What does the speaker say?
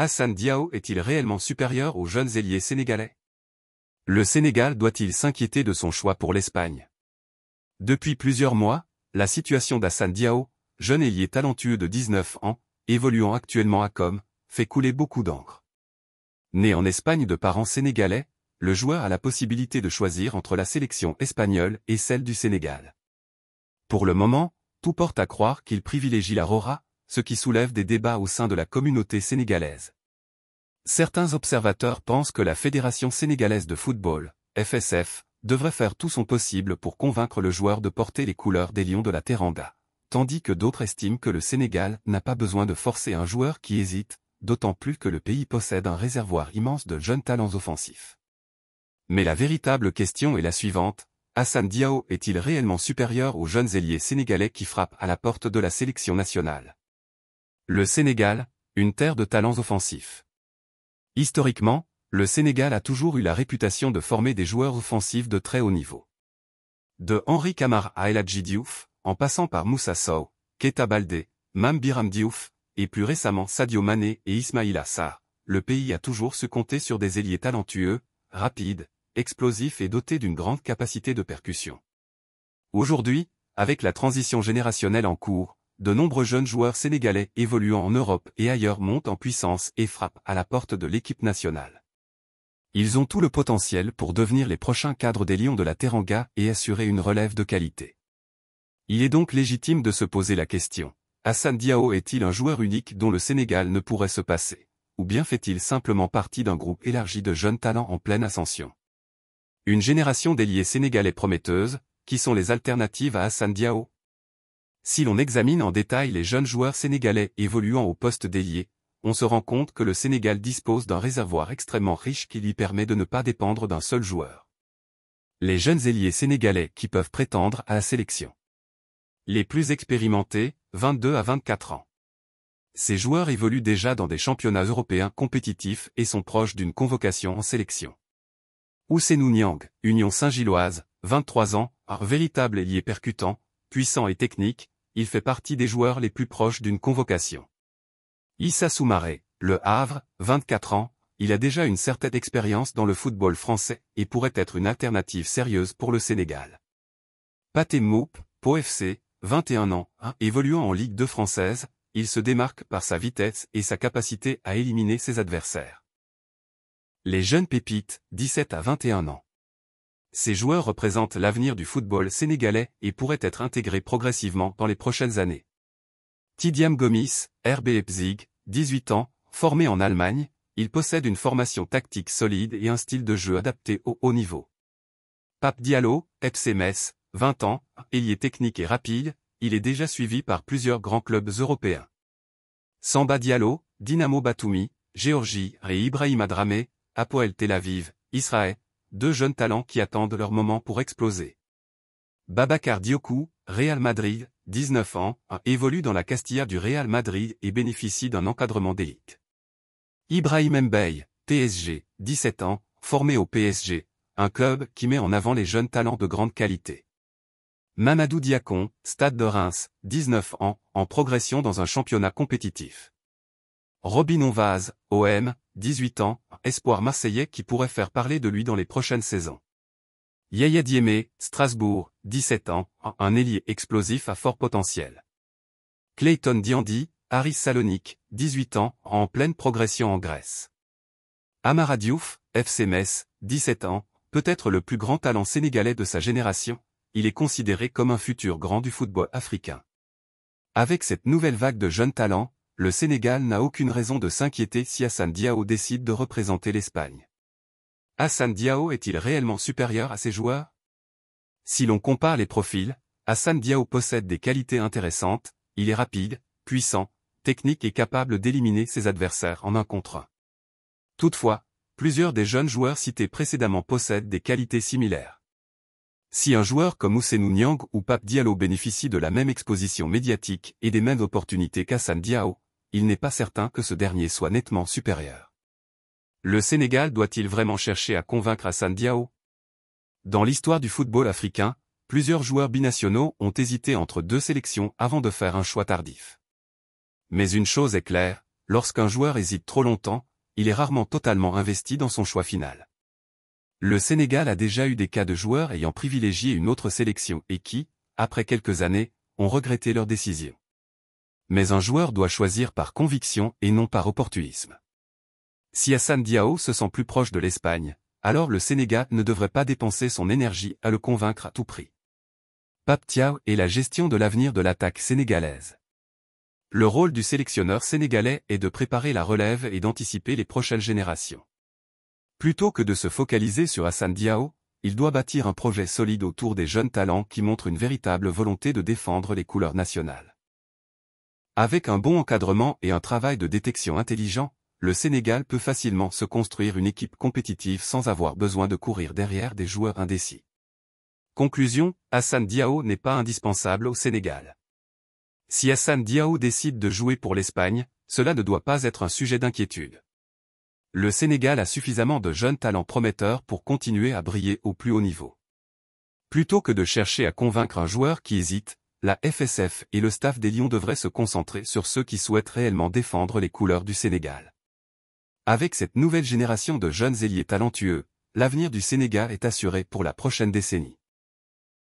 Hassane Diao est-il réellement supérieur aux jeunes ailiers sénégalais? Le Sénégal doit-il s'inquiéter de son choix pour l'Espagne? Depuis plusieurs mois, la situation d'Hassane Diao, jeune ailier talentueux de 19 ans, évoluant actuellement à Com, fait couler beaucoup d'encre. Né en Espagne de parents sénégalais, le joueur a la possibilité de choisir entre la sélection espagnole et celle du Sénégal. Pour le moment, tout porte à croire qu'il privilégie la Rora, ce qui soulève des débats au sein de la communauté sénégalaise. Certains observateurs pensent que la Fédération sénégalaise de football, FSF, devrait faire tout son possible pour convaincre le joueur de porter les couleurs des Lions de la Teranga, tandis que d'autres estiment que le Sénégal n'a pas besoin de forcer un joueur qui hésite, d'autant plus que le pays possède un réservoir immense de jeunes talents offensifs. Mais la véritable question est la suivante: Hassane Diao est-il réellement supérieur aux jeunes ailiers sénégalais qui frappent à la porte de la sélection nationale? Le Sénégal, une terre de talents offensifs. Historiquement, le Sénégal a toujours eu la réputation de former des joueurs offensifs de très haut niveau. De Henri Camara à El Hadji Diouf, en passant par Moussa Sow, Keita Baldé, Mame Biram Diouf, et plus récemment Sadio Mané et Ismaïla Sarr, le pays a toujours su compter sur des ailiers talentueux, rapides, explosifs et dotés d'une grande capacité de percussion. Aujourd'hui, avec la transition générationnelle en cours, de nombreux jeunes joueurs sénégalais évoluant en Europe et ailleurs montent en puissance et frappent à la porte de l'équipe nationale. Ils ont tout le potentiel pour devenir les prochains cadres des Lions de la Teranga et assurer une relève de qualité. Il est donc légitime de se poser la question: Hassane Diao est-il un joueur unique dont le Sénégal ne pourrait se passer, ou bien fait-il simplement partie d'un groupe élargi de jeunes talents en pleine ascension? Une génération d'ailiers sénégalais prometteuses, qui sont les alternatives à Hassane Diao? Si l'on examine en détail les jeunes joueurs sénégalais évoluant au poste d'ailier, on se rend compte que le Sénégal dispose d'un réservoir extrêmement riche qui lui permet de ne pas dépendre d'un seul joueur. Les jeunes ailiers sénégalais qui peuvent prétendre à la sélection. Les plus expérimentés, 22 à 24 ans. Ces joueurs évoluent déjà dans des championnats européens compétitifs et sont proches d'une convocation en sélection. Ousseynou Niang, Union Saint-Gilloise, 23 ans, un véritable ailier percutant, puissant et technique, il fait partie des joueurs les plus proches d'une convocation. Issa Soumaré, Le Havre, 24 ans, il a déjà une certaine expérience dans le football français et pourrait être une alternative sérieuse pour le Sénégal. Pathé Mboup, Pau FC, 21 ans, évoluant en Ligue 2 française, il se démarque par sa vitesse et sa capacité à éliminer ses adversaires. Les jeunes pépites, 17 à 21 ans. Ces joueurs représentent l'avenir du football sénégalais et pourraient être intégrés progressivement dans les prochaines années. Tidiam Gomis, RB Leipzig, 18 ans, formé en Allemagne, il possède une formation tactique solide et un style de jeu adapté au haut niveau. Pape Diallo, FC Metz, 20 ans, ailier technique et rapide, il est déjà suivi par plusieurs grands clubs européens. Samba Diallo, Dynamo Batumi, Géorgie et Ibrahima Dramé, Hapoel Tel Aviv, Israël, deux jeunes talents qui attendent leur moment pour exploser. Babacar Diokou, Real Madrid, 19 ans, évolue dans la Castilla du Real Madrid et bénéficie d'un encadrement d'élite. Ibrahim Mbaye, PSG, 17 ans, formé au PSG, un club qui met en avant les jeunes talents de grande qualité. Mamadou Diakon, Stade de Reims, 19 ans, en progression dans un championnat compétitif. Robinon Vaz, OM, 18 ans, espoir marseillais qui pourrait faire parler de lui dans les prochaines saisons. Yaya Diémé, Strasbourg, 17 ans, un ailier explosif à fort potentiel. Clayton Diandi, Aris Salonique, 18 ans, en pleine progression en Grèce. Amara Diouf, FC Metz, 17 ans, peut-être le plus grand talent sénégalais de sa génération, il est considéré comme un futur grand du football africain. Avec cette nouvelle vague de jeunes talents, le Sénégal n'a aucune raison de s'inquiéter si Hassane Diao décide de représenter l'Espagne. Hassane Diao est-il réellement supérieur à ses joueurs? Si l'on compare les profils, Hassane Diao possède des qualités intéressantes, il est rapide, puissant, technique et capable d'éliminer ses adversaires en 1 contre 1. Toutefois, plusieurs des jeunes joueurs cités précédemment possèdent des qualités similaires. Si un joueur comme Ousseynou Niang ou Pape Diallo bénéficie de la même exposition médiatique et des mêmes opportunités qu'Hassane Diao, il n'est pas certain que ce dernier soit nettement supérieur. Le Sénégal doit-il vraiment chercher à convaincre Hassane Diao? Dans l'histoire du football africain, plusieurs joueurs binationaux ont hésité entre 2 sélections avant de faire un choix tardif. Mais une chose est claire, lorsqu'un joueur hésite trop longtemps, il est rarement totalement investi dans son choix final. Le Sénégal a déjà eu des cas de joueurs ayant privilégié une autre sélection et qui, après quelques années, ont regretté leur décision. Mais un joueur doit choisir par conviction et non par opportunisme. Si Assane Diao se sent plus proche de l'Espagne, alors le Sénégal ne devrait pas dépenser son énergie à le convaincre à tout prix. Pape Thiaw et la gestion de l'avenir de l'attaque sénégalaise. Le rôle du sélectionneur sénégalais est de préparer la relève et d'anticiper les prochaines générations. Plutôt que de se focaliser sur Assane Diao, il doit bâtir un projet solide autour des jeunes talents qui montrent une véritable volonté de défendre les couleurs nationales. Avec un bon encadrement et un travail de détection intelligent, le Sénégal peut facilement se construire une équipe compétitive sans avoir besoin de courir derrière des joueurs indécis. Conclusion, Assane Diao n'est pas indispensable au Sénégal. Si Assane Diao décide de jouer pour l'Espagne, cela ne doit pas être un sujet d'inquiétude. Le Sénégal a suffisamment de jeunes talents prometteurs pour continuer à briller au plus haut niveau. Plutôt que de chercher à convaincre un joueur qui hésite, la FSF et le staff des Lions devraient se concentrer sur ceux qui souhaitent réellement défendre les couleurs du Sénégal. Avec cette nouvelle génération de jeunes ailiers talentueux, l'avenir du Sénégal est assuré pour la prochaine décennie.